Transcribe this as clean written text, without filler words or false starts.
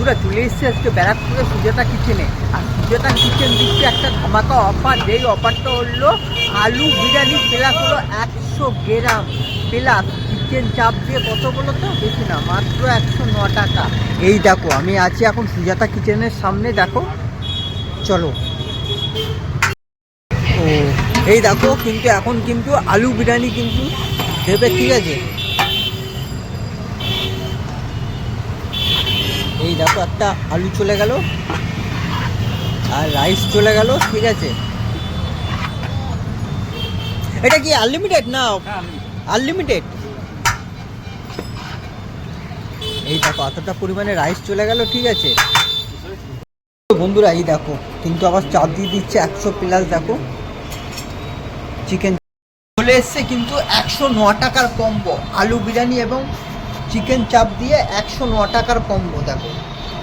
বন্ধুরা চলে এসেছে আজকে ব্যারাকপুরে সুজাতা কিচেনে। আর সুজাতা কিচেন দিচ্ছে একটা ধামাকা অফার, যেই অফারটা হলো আলু বিরিয়ানি প্লাস হলো 100 গ্রাম প্লাস চিকেন চাপ দিয়ে কত বলো তো, বেশি না, মাত্র 109 টাকা। এই দেখো আমি আছি এখন সুজাতা কিচেনের সামনে, দেখো চলো। ও এই দেখো কিন্তু এখন কিন্তু আলু বিরিয়ানি কিন্তু দেবে, ঠিক আছে। এই দেখো একটা আলু চলে গেল আর রাইস চলে গেল, ঠিক আছে। এটা কি আনলিমিটেড না আনলিমিটেড? এই দেখো এতটা পরিমাণে রাইস চলে গেল, ঠিক আছে। বন্ধুরা এই দেখো কিন্তু আবার চাপ দিয়ে দিচ্ছে 100 প্লাস, দেখো চিকেন চলে এসছে কিন্তু 109 টাকার কম্বো, আলু বিরিয়ানি এবং চিকেন চাপ দিয়ে 109 টাকার কম্বো, দেখো।